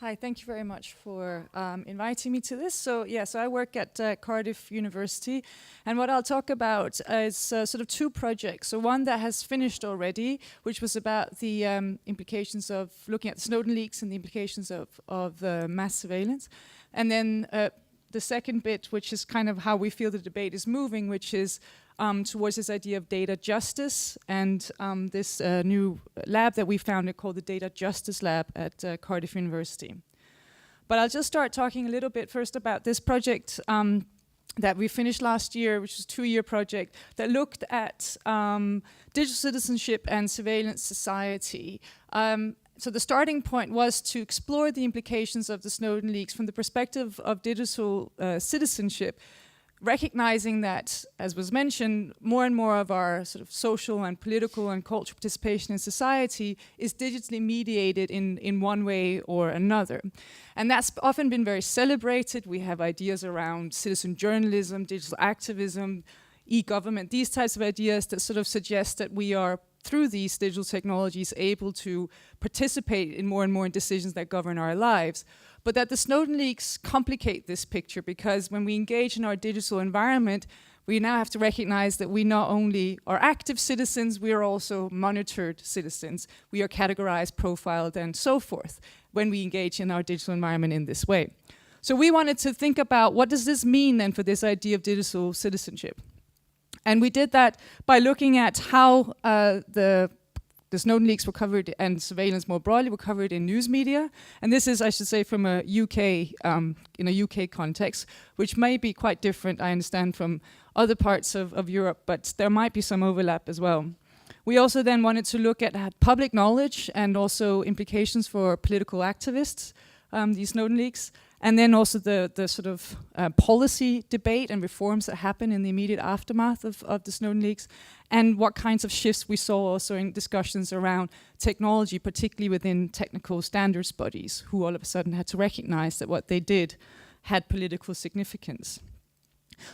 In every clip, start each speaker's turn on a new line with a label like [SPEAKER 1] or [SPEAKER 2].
[SPEAKER 1] Hi, thank you very much for inviting me to this. So I work at Cardiff University, and what I'll talk about is sort of two projects. So one that has finished already, which was about the implications of looking at the Snowden leaks and the implications of mass surveillance. And then the second bit, which is kind of how we feel the debate is moving, which is towards this idea of data justice and this new lab that we founded called the Data Justice Lab at Cardiff University. But I'll just start talking a little bit first about this project that we finished last year, which is a 2-year project that looked at digital citizenship and surveillance society. So the starting point was to explore the implications of the Snowden leaks from the perspective of digital citizenship, recognizing that, as was mentioned, more and more of our sort of social and political and cultural participation in society is digitally mediated in one way or another. And that's often been very celebrated. We have ideas around citizen journalism, digital activism, e-government, these types of ideas that sort of suggest that we are, through these digital technologies, able to participate in more decisions that govern our lives. But that the Snowden leaks complicate this picture, because when we engage in our digital environment, we now have to recognize that we not only are active citizens, we are also monitored citizens. We are categorized, profiled, and so forth when we engage in our digital environment in this way. So we wanted to think about, what does this mean then for this idea of digital citizenship? And we did that by looking at how the Snowden leaks were covered, and surveillance more broadly were covered in news media. And this is, I should say, from a UK, in a UK context, which may be quite different, I understand, from other parts of Europe, but there might be some overlap as well. We also then wanted to look at public knowledge and also implications for political activists, these Snowden leaks. And then also the sort of policy debate and reforms that happen in the immediate aftermath of the Snowden leaks, and what kinds of shifts we saw also in discussions around technology, particularly within technical standards bodies, who all of a sudden had to recognize that what they did had political significance.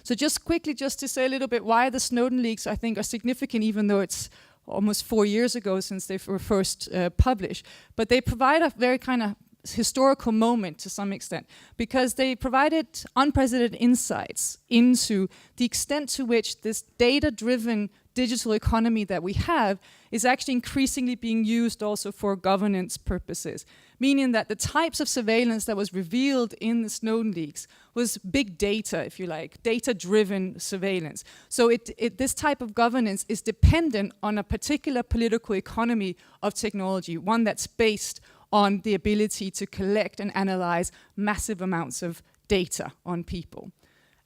[SPEAKER 1] So just quickly, just to say a little bit why the Snowden leaks, I think, are significant, even though it's almost 4 years ago since they were first published. But they provide a very kind of historical moment to some extent, because they provided unprecedented insights into the extent to which this data-driven digital economy that we have is actually increasingly being used also for governance purposes, meaning that the types of surveillance that was revealed in the Snowden leaks was big data, if you like, data-driven surveillance. So this type of governance is dependent on a particular political economy of technology, one that's based on the ability to collect and analyze massive amounts of data on people.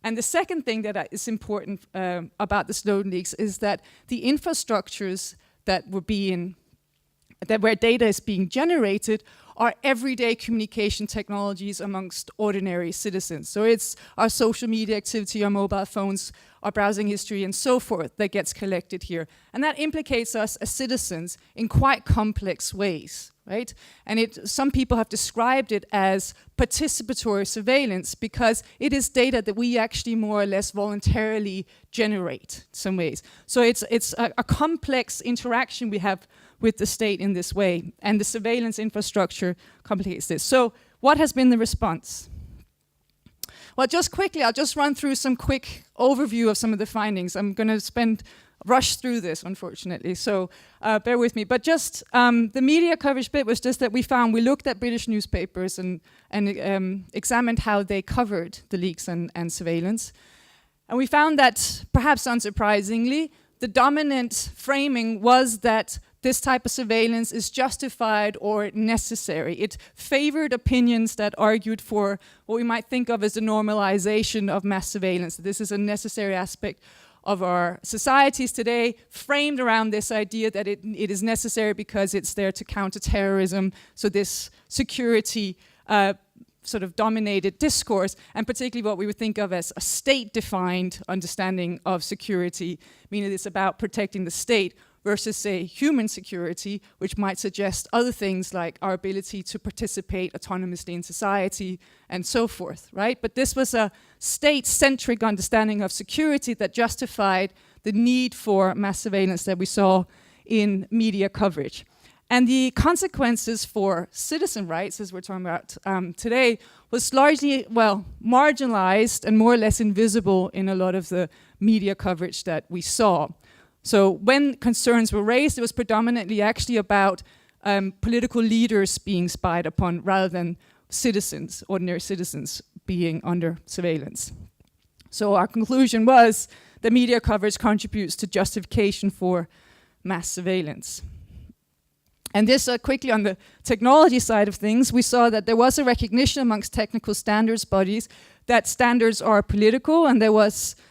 [SPEAKER 1] And the second thing that is important about the Snowden leaks is that the infrastructures that where data is being generated are everyday communication technologies amongst ordinary citizens. So it's our social media activity, our mobile phones, our browsing history, and so forth that gets collected here. And that implicates us as citizens in quite complex ways, right? And some people have described it as participatory surveillance, because it is data that we actually more or less voluntarily generate in some ways. So it's a complex interaction we have with the state in this way, and the surveillance infrastructure complicates this. So what has been the response? Well, just quickly, I'll just run through some quick overview of some of the findings. I'm going to rush through this, unfortunately, so bear with me. But just the media coverage bit was just that we looked at British newspapers and examined how they covered the leaks and surveillance. And we found that, perhaps unsurprisingly, the dominant framing was that this type of surveillance is justified or necessary. It favored opinions that argued for what we might think of as the normalization of mass surveillance. This is a necessary aspect of our societies today, framed around this idea that it is necessary because it's there to counter terrorism. So this security sort of dominated discourse, and particularly what we would think of as a state-defined understanding of security, meaning it's about protecting the state, versus, say, human security, which might suggest other things like our ability to participate autonomously in society and so forth, right? But this was a state-centric understanding of security that justified the need for mass surveillance that we saw in media coverage. And the consequences for citizen rights, as we're talking about today, was largely, well, marginalized and more or less invisible in a lot of the media coverage that we saw. So when concerns were raised, it was predominantly actually about political leaders being spied upon rather than citizens, ordinary citizens, being under surveillance. So our conclusion was that media coverage contributes to justification for mass surveillance. And this quickly on the technology side of things, we saw that there was a recognition amongst technical standards bodies that standards are political, and there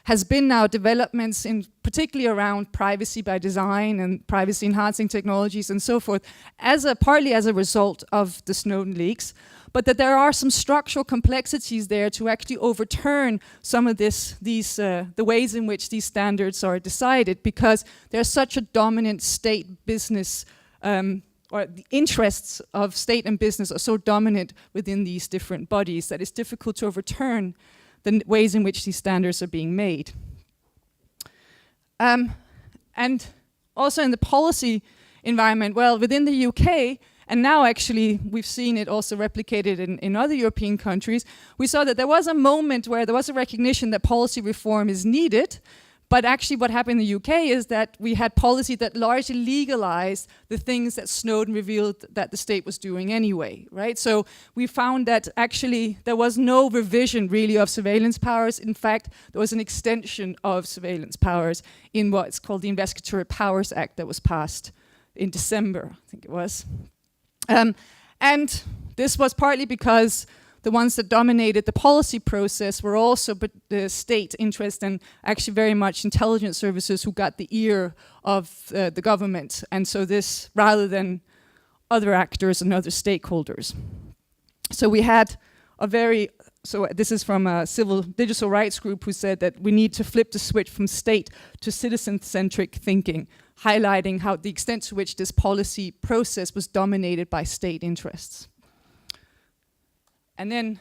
[SPEAKER 1] has been now developments in particularly around privacy by design and privacy enhancing technologies and so forth, partly as a result of the Snowden leaks, but that there are some structural complexities there to actually overturn some of the ways in which these standards are decided, because there's such a dominant state business or the interests of state and business are so dominant within these different bodies that it's difficult to overturn the ways in which these standards are being made. And also in the policy environment, well, within the UK, and now actually we've seen it also replicated in other European countries, we saw that there was a moment where there was a recognition that policy reform is needed. But actually what happened in the UK is that we had policy that largely legalized the things that Snowden revealed that the state was doing anyway, right? So we found that actually there was no revision really of surveillance powers. In fact, there was an extension of surveillance powers in what's called the Investigatory Powers Act that was passed in December, I think it was. And this was partly because the ones that dominated the policy process were also the state interest and actually very much intelligence services who got the ear of the government. And so this, rather than other actors and other stakeholders. So we had this is from a civil digital rights group who said that we need to flip the switch from state to citizen-centric thinking, highlighting how the extent to which this policy process was dominated by state interests. And then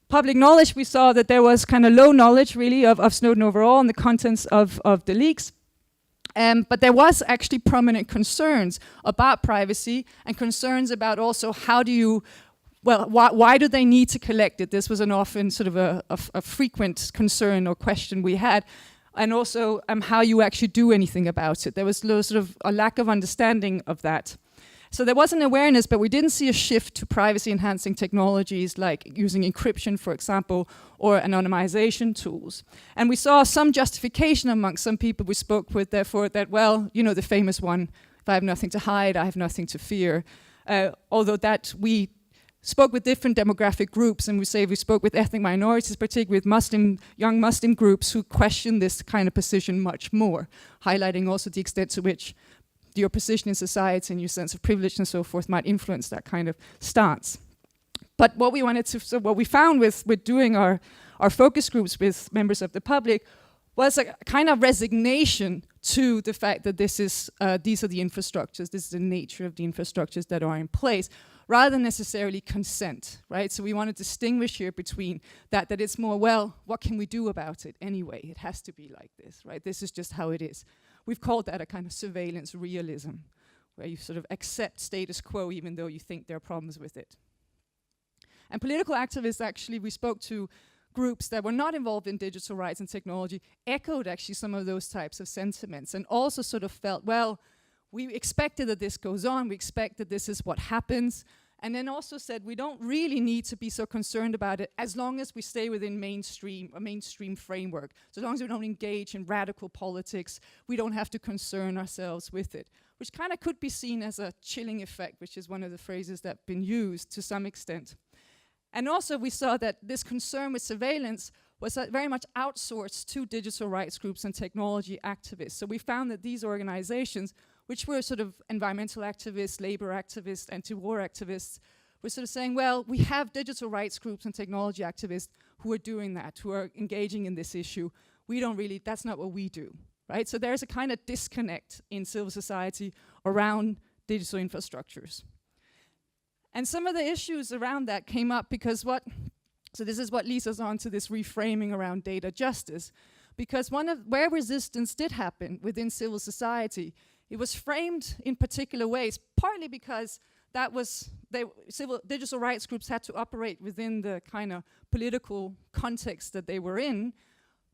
[SPEAKER 1] public knowledge, we saw that there was kind of low knowledge really of Snowden overall and the contents of the leaks. But there was actually prominent concerns about privacy and concerns about also why do they need to collect it? This was an often sort of a frequent concern or question we had. And also how you actually do anything about it. There was sort of a lack of understanding of that. So there was an awareness, but we didn't see a shift to privacy-enhancing technologies like using encryption, for example, or anonymization tools. And we saw some justification among some people we spoke with, therefore, that, well, you know, the famous one, if I have nothing to hide, I have nothing to fear. Although that we spoke with different demographic groups, and we spoke with ethnic minorities, particularly with young Muslim groups who question this kind of position much more, highlighting also the extent to which your position in society and your sense of privilege and so forth might influence that kind of stance. But what we found with doing our focus groups with members of the public was a kind of resignation to the fact that these are the infrastructures, this is the nature of the infrastructures that are in place, rather than necessarily consent, right? So we want to distinguish here between that it's more, well, what can we do about it anyway? It has to be like this, right? This is just how it is. We've called that a kind of surveillance realism, where you sort of accept status quo even though you think there are problems with it. And political activists, actually, we spoke to groups that were not involved in digital rights and technology, echoed actually some of those types of sentiments, and also sort of felt, well, we expected that this goes on, we expect that this is what happens, and then also said we don't really need to be so concerned about it as long as we stay within a mainstream framework. So as long as we don't engage in radical politics, we don't have to concern ourselves with it, which kind of could be seen as a chilling effect, which is one of the phrases that have been used to some extent. And also we saw that this concern with surveillance was very much outsourced to digital rights groups and technology activists. So we found that these organizations, which were sort of environmental activists, labor activists, anti-war activists, were sort of saying, well, we have digital rights groups and technology activists who are doing that, who are engaging in this issue. That's not what we do, right? So there's a kind of disconnect in civil society around digital infrastructures. And some of the issues around that came up because so this is what leads us on to this reframing around data justice. Because where resistance did happen within civil society it was framed in particular ways, partly because that was civil digital rights groups had to operate within the kind of political context that they were in.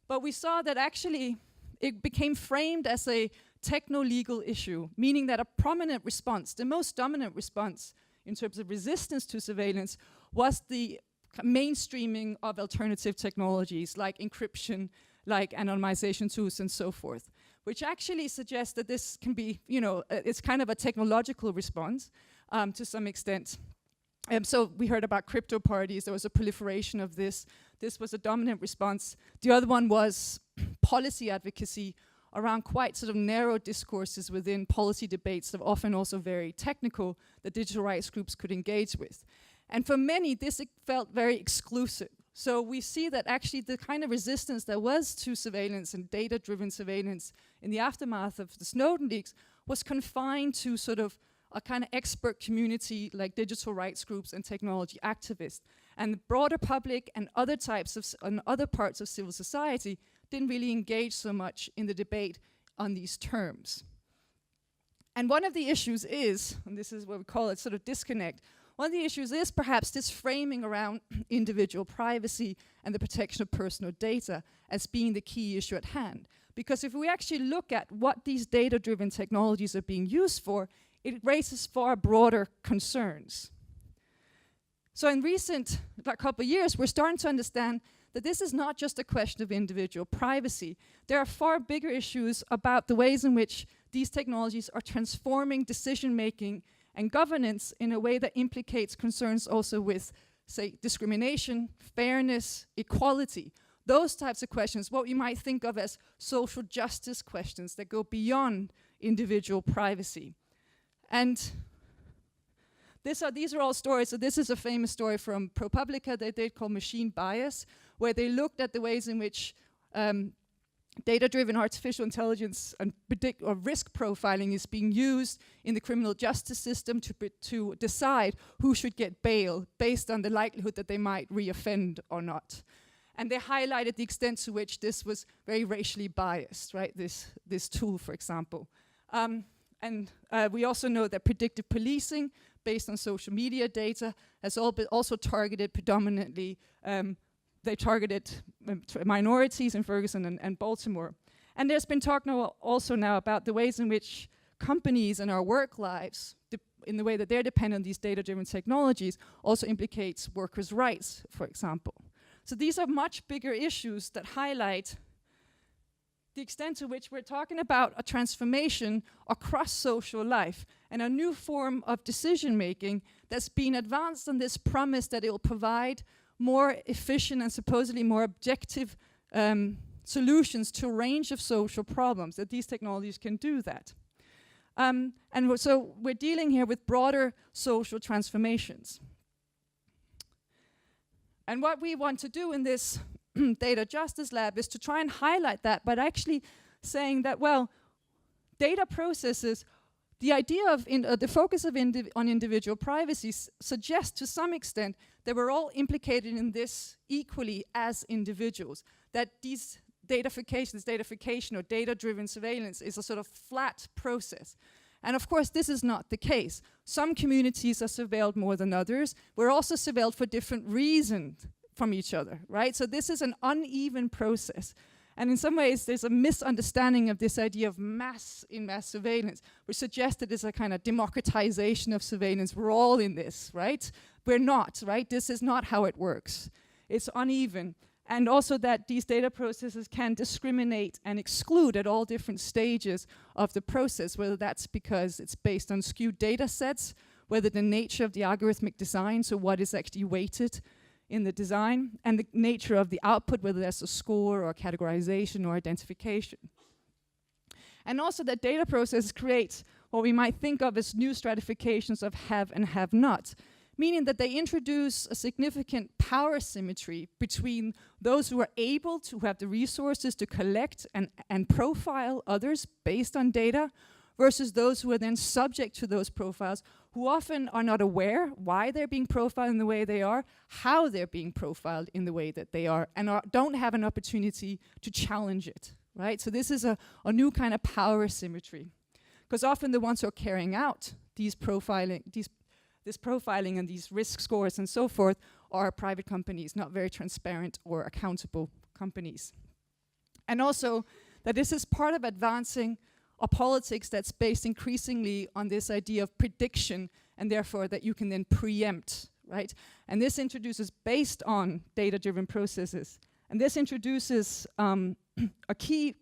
[SPEAKER 1] But we saw that actually it became framed as a techno-legal issue, meaning that a prominent response, the most dominant response in terms of resistance to surveillance, was the mainstreaming of alternative technologies like encryption, like anonymization tools and so forth, which actually suggests that this can be, it's kind of a technological response to some extent. So we heard about crypto parties, there was a proliferation of this. This was a dominant response. The other one was policy advocacy around quite sort of narrow discourses within policy debates that are often also very technical that digital rights groups could engage with. And for many, this felt very exclusive. So we see that actually the kind of resistance there was to surveillance and data-driven surveillance in the aftermath of the Snowden leaks was confined to sort of a kind of expert community like digital rights groups and technology activists. And the broader public and other types of and other parts of civil society didn't really engage so much in the debate on these terms. And one of the issues is, and this is what we call it sort of disconnect, one of the issues is perhaps this framing around individual privacy and the protection of personal data as being the key issue at hand. Because if we actually look at what these data-driven technologies are being used for, it raises far broader concerns. So in recent couple of years, we're starting to understand that this is not just a question of individual privacy. There are far bigger issues about the ways in which these technologies are transforming decision-making and governance in a way that implicates concerns also with, say, discrimination, fairness, equality. Those types of questions, what we might think of as social justice questions that go beyond individual privacy. And these are all stories. So this is a famous story from ProPublica they did called Machine Bias, where they looked at the ways in which data-driven artificial intelligence and risk profiling is being used in the criminal justice system to decide who should get bail based on the likelihood that they might re-offend or not. And they highlighted the extent to which this was very racially biased, right? This tool, for example. We also know that predictive policing based on social media data has also targeted predominantly, they targeted minorities in Ferguson and Baltimore. And there's been talk also now about the ways in which companies and our work lives, in the way that they're dependent on these data-driven technologies, also implicates workers' rights, for example. So these are much bigger issues that highlight the extent to which we're talking about a transformation across social life and a new form of decision-making that's being advanced on this promise that it will provide more efficient and supposedly more objective solutions to a range of social problems, that these technologies can do that. So we're dealing here with broader social transformations. And what we want to do in this Data Justice Lab is to try and highlight that, but actually saying that, well, data processes, the idea of the focus of on individual privacy suggests to some extent that we're all implicated in this equally as individuals, that these datafication or data-driven surveillance is a sort of flat process. And of course, this is not the case. Some communities are surveilled more than others. We're also surveilled for different reasons from each other, right? So this is an uneven process. And in some ways, there's a misunderstanding of this idea of mass surveillance, which suggests that there's a kind of democratization of surveillance. We're all in this, right? We're not, right? This is not how it works. It's uneven. And also that these data processes can discriminate and exclude at all different stages of the process, whether that's because it's based on skewed data sets, whether the nature of the algorithmic design, so what is actually weighted in the design, and the nature of the output, whether that's a score or categorization or identification. And also that data processes create what we might think of as new stratifications of have and have not, meaning that they introduce a significant power symmetry between those who are able to have the resources to collect and profile others based on data versus those who are then subject to those profiles, who often are not aware why they're being profiled in the way they are, how they're being profiled in the way that they are, and don't have an opportunity to challenge it, right? So this is a new kind of power symmetry. Because often the ones who are carrying out this profiling and these risk scores and so forth are private companies, not very transparent or accountable companies. And also that this is part of advancing a politics that's based increasingly on this idea of prediction, and therefore that you can then preempt, right? And this introduces, based on data-driven processes, and this introduces a key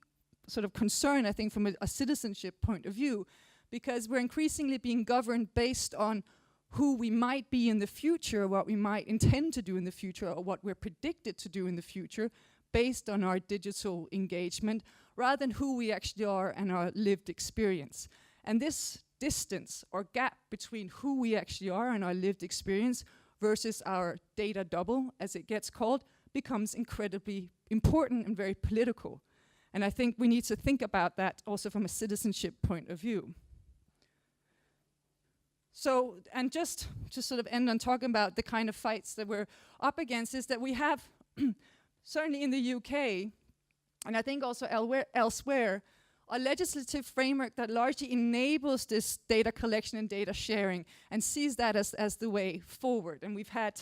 [SPEAKER 1] sort of concern, I think, from a citizenship point of view, because we're increasingly being governed based on who we might be in the future, what we might intend to do in the future, or what we're predicted to do in the future, based on our digital engagement, rather than who we actually are and our lived experience. And this distance or gap between who we actually are and our lived experience versus our data double, as it gets called, becomes incredibly important and very political. And I think we need to think about that also from a citizenship point of view. So, and just to sort of end on talking about the kind of fights that we're up against, is that we have, certainly in the UK, and I think also elsewhere, a legislative framework that largely enables this data collection and data sharing and sees that as the way forward. And we've had,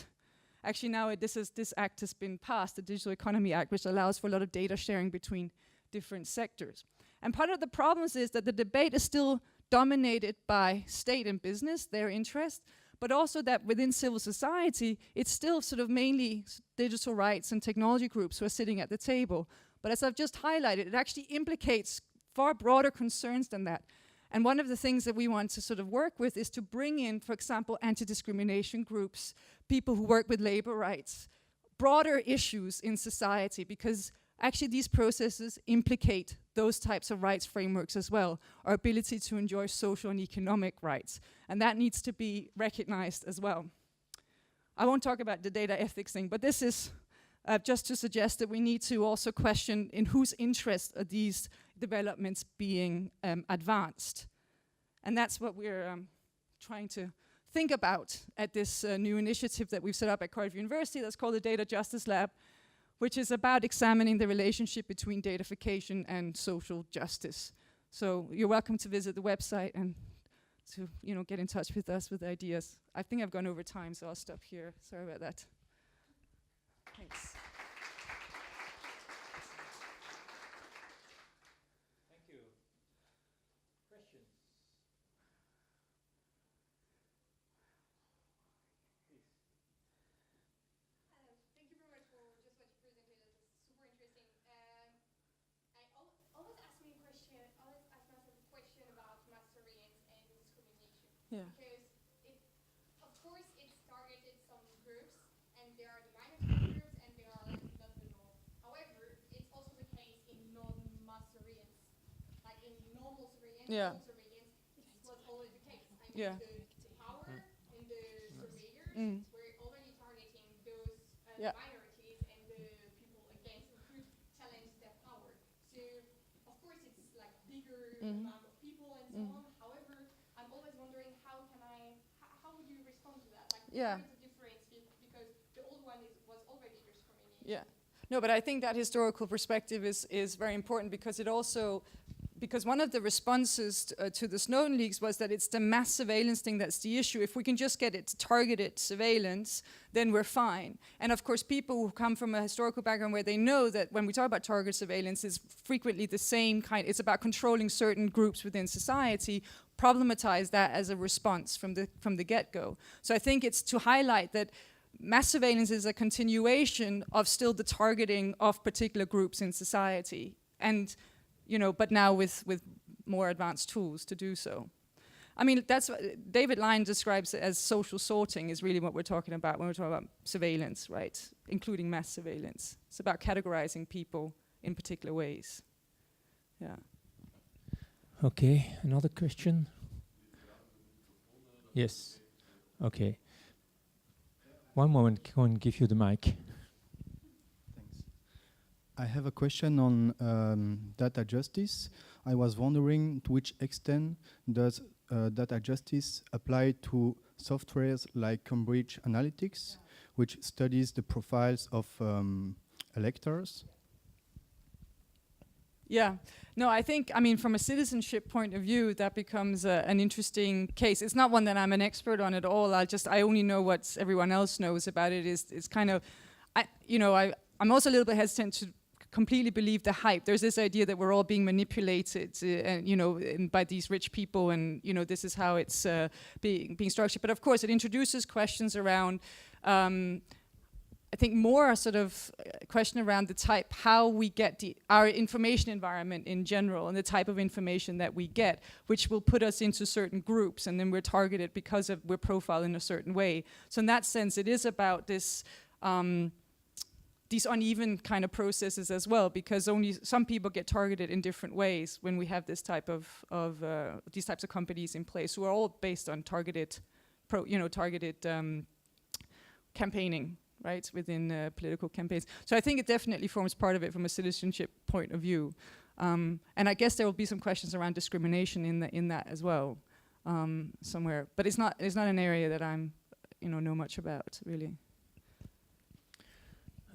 [SPEAKER 1] actually now this act has been passed, the Digital Economy Act, which allows for a lot of data sharing between different sectors. And part of the problems is that the debate is still dominated by state and business, their interest, but also that within civil society, it's still sort of mainly digital rights and technology groups who are sitting at the table. But as I've just highlighted, it actually implicates far broader concerns than that. And one of the things that we want to sort of work with is to bring in, for example, anti-discrimination groups, people who work with labor rights, broader issues in society, because actually these processes implicate those types of rights frameworks as well, our ability to enjoy social and economic rights. And that needs to be recognized as well. I won't talk about the data ethics thing, but this is just to suggest that we need to also question in whose interest are these developments being advanced. And that's what we're trying to think about at this new initiative that we've set up at Cardiff University that's called the Data Justice Lab, which is about examining the relationship between datafication and social justice. So you're welcome to visit the website and to get in touch with us with ideas. I think I've gone over time, so I'll stop here. Sorry about that. Thanks.
[SPEAKER 2] Thank you. Questions? Please.
[SPEAKER 3] Thank you very much for just what you presented. It's super interesting. I always ask myself a question about mass surveillance and discrimination.
[SPEAKER 1] Yeah.
[SPEAKER 3] Because of course, it's targeted some groups, and there are the minority groups, and there are not the norm. However, it's also the case in non-mass surveillance, like in normal surveillance.
[SPEAKER 1] Yeah.
[SPEAKER 3] Surveillance, this was always the case. I mean,
[SPEAKER 1] Yeah.
[SPEAKER 3] the power and the surveyors were already targeting those minorities and the people against who could challenge their power. So, of course, it's like bigger amount of people and so on. However, I'm always wondering how would you respond to that? Like,
[SPEAKER 1] Yeah.
[SPEAKER 3] what is the difference? Because the old one was already discrimination.
[SPEAKER 1] Yeah. No, but I think that historical perspective is very important because it also, because one of the responses to the Snowden leaks was that it's the mass surveillance thing that's the issue. If we can just get it to targeted surveillance, then we're fine. And of course, people who come from a historical background where they know that when we talk about targeted surveillance, it's frequently the same kind, it's about controlling certain groups within society, problematize that as a response from the get-go. So I think it's to highlight that mass surveillance is a continuation of still the targeting of particular groups in society, and but now with more advanced tools to do so. I mean, that's what David Lyon describes it as social sorting is really what we're talking about when we're talking about surveillance, right? Including mass surveillance. It's about categorizing people in particular ways. Yeah.
[SPEAKER 2] Okay, another question? Yes. Okay. One moment, I can give you the mic.
[SPEAKER 4] Thanks. I have a question on data justice. I was wondering to which extent does data justice apply to softwares like Cambridge Analytics, which studies the profiles of electors?
[SPEAKER 1] Yeah. No, I think, I mean, from a citizenship point of view, that becomes an interesting case. It's not one that I'm an expert on at all. I only know what everyone else knows about it. It's kind of, I'm also a little bit hesitant to completely believe the hype. There's this idea that we're all being manipulated, by these rich people, and this is how it's being structured. But of course, it introduces questions around. I think more a sort of question around the type, how we get our information environment in general, and the type of information that we get, which will put us into certain groups, and then we're targeted because we're profiled in a certain way. So in that sense, it is about this. These uneven kind of processes as well, because only some people get targeted in different ways when we have this type of these types of companies in place, who are all based on targeted campaigning, right, within political campaigns. So I think it definitely forms part of it from a citizenship point of view, and I guess there will be some questions around discrimination in that as well, somewhere. But it's not an area that I'm know much about really.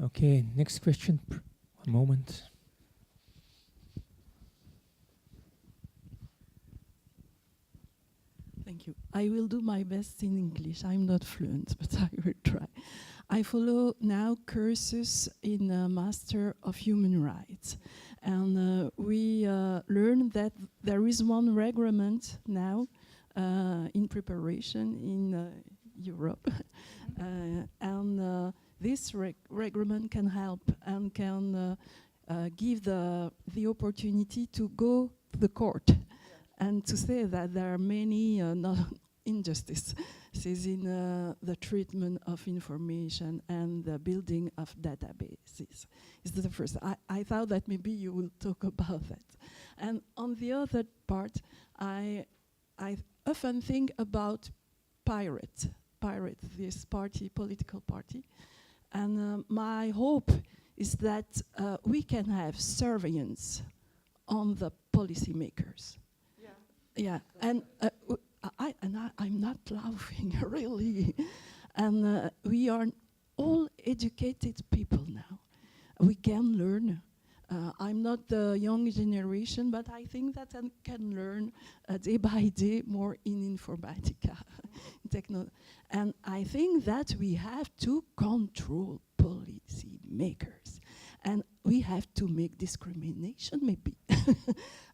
[SPEAKER 2] Okay, next question. One moment.
[SPEAKER 5] Thank you. I will do my best in English. I'm not fluent, but I will try. I follow now courses in Master of Human Rights. And we learned that there is one reglement now in preparation in Europe. And this reglement can help and can give the opportunity to go to the court and to say that there are many injustices in the treatment of information and the building of databases. Is the first. I thought that maybe you will talk about that. And on the other part, I often think about Pirate, this political party. And my hope is that we can have surveillance on the policymakers. Yeah, and I'm not laughing, really. And we are all educated people now. We can learn. I'm not the young generation, but I think that I can learn day by day more in informatica, and I think that we have to control policy makers, and we have to make discrimination maybe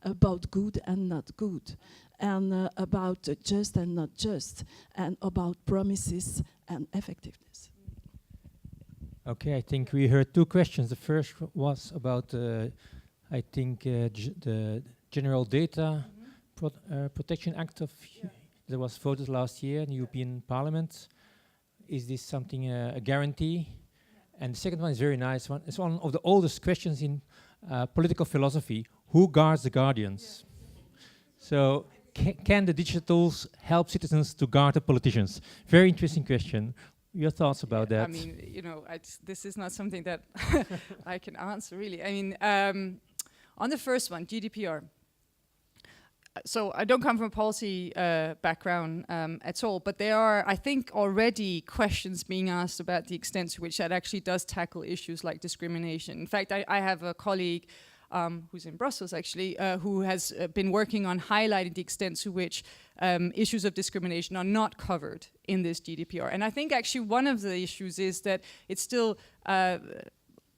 [SPEAKER 5] about good and not good, and about just and not just, and about promises and effectiveness.
[SPEAKER 2] Okay, I think we heard two questions. The first was about, I think, the General Data Protection Act that was voted last year in the European Parliament. Is this something, a guarantee? And the second one is very nice one. It's one of the oldest questions in political philosophy. Who guards the guardians? So can the digital tools help citizens to guard the politicians? Very interesting question. Your thoughts about that?
[SPEAKER 1] I mean, this is not something that I can answer, really. I mean, on the first one, GDPR. So I don't come from a policy background at all, but there are, I think, already questions being asked about the extent to which that actually does tackle issues like discrimination. In fact, I have a colleague who's in Brussels, actually, who has been working on highlighting the extent to which issues of discrimination are not covered in this GDPR. And I think actually one of the issues is that it's still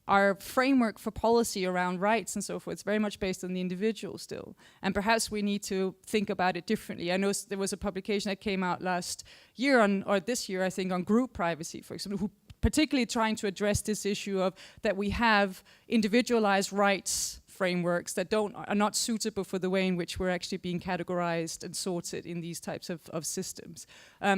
[SPEAKER 1] our framework for policy around rights and so forth is very much based on the individual still. And perhaps we need to think about it differently. I know there was a publication that came out last year or this year, I think, on group privacy, for example, who particularly trying to address this issue of that we have individualized rights frameworks that are not suitable for the way in which we're actually being categorized and sorted in these types of systems.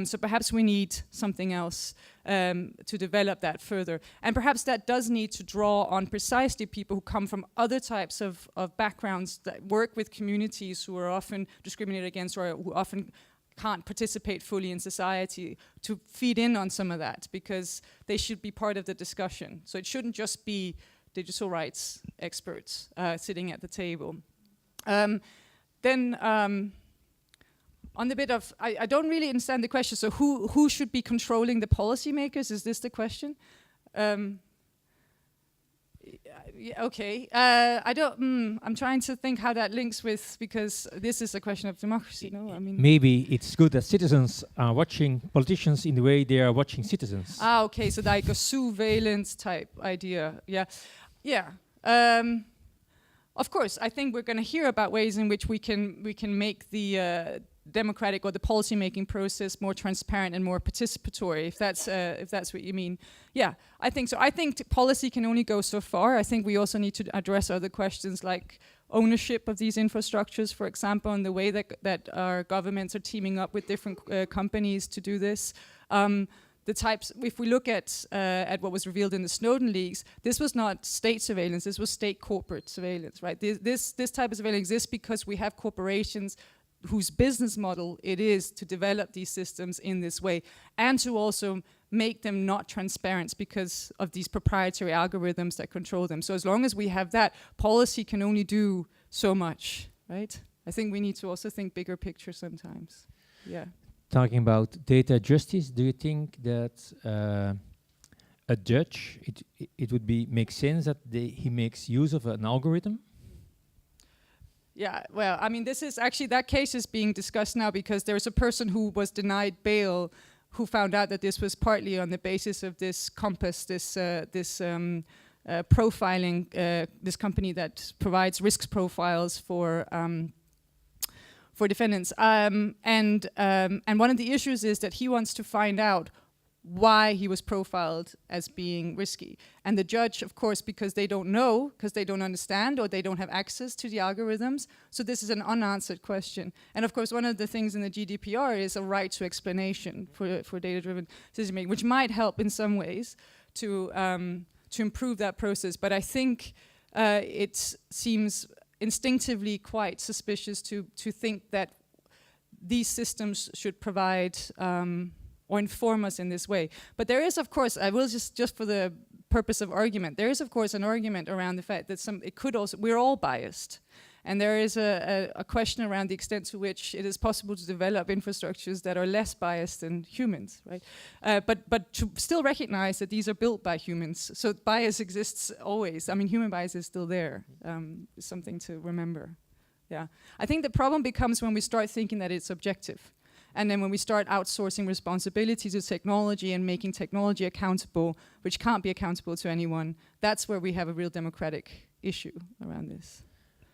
[SPEAKER 1] So perhaps we need something else to develop that further. And perhaps that does need to draw on precisely people who come from other types of backgrounds that work with communities who are often discriminated against or who often can't participate fully in society, to feed in on some of that, because they should be part of the discussion. So it shouldn't just be digital rights experts sitting at the table. Then on the bit of, I don't really understand the question. So who should be controlling the policymakers? Is this the question? Yeah, okay. I don't. I'm trying to think how that links with, because this is a question of democracy. No, I mean.
[SPEAKER 2] Maybe it's good that citizens are watching politicians in the way they are watching citizens.
[SPEAKER 1] Ah, okay. So like a surveillance type idea. Yeah, yeah. Of course, I think we're going to hear about ways in which we can make the democratic or the policy making process more transparent and more participatory, if that's what you mean. Yeah, I think so. I think policy can only go so far. I think we also need to address other questions like ownership of these infrastructures, for example, and the way that our governments are teaming up with different companies to do this. The types, if we look at what was revealed in the Snowden leaks, this was not state surveillance, this was state corporate surveillance, right? This type of surveillance exists because we have corporations whose business model it is to develop these systems in this way, and to also make them not transparent because of these proprietary algorithms that control them. So as long as we have that, policy can only do so much, right? I think we need to also think bigger picture sometimes. Yeah.
[SPEAKER 2] Talking about data justice, do you think that a judge, it would make sense that he makes use of an algorithm?
[SPEAKER 1] Yeah, well, I mean, this is actually, that case is being discussed now because there's a person who was denied bail who found out that this was partly on the basis of this Compass, this profiling, this company that provides risk profiles for defendants. And one of the issues is that he wants to find out why he was profiled as being risky. And the judge, of course, because they don't know, because they don't understand, or they don't have access to the algorithms. So this is an unanswered question. And of course, one of the things in the GDPR is a right to explanation for data-driven decision making, which might help in some ways to improve that process. But I think it seems instinctively quite suspicious to think that these systems should provide or inform us in this way. But there is, of course, I will just for the purpose of argument, there is, of course, an argument around the fact that it could also, we're all biased. And there is a question around the extent to which it is possible to develop infrastructures that are less biased than humans, right? But to still recognize that these are built by humans. So bias exists always. I mean, human bias is still there. Is something to remember. Yeah. I think the problem becomes when we start thinking that it's objective. And then when we start outsourcing responsibility to technology and making technology accountable, which can't be accountable to anyone, that's where we have a real democratic issue around this.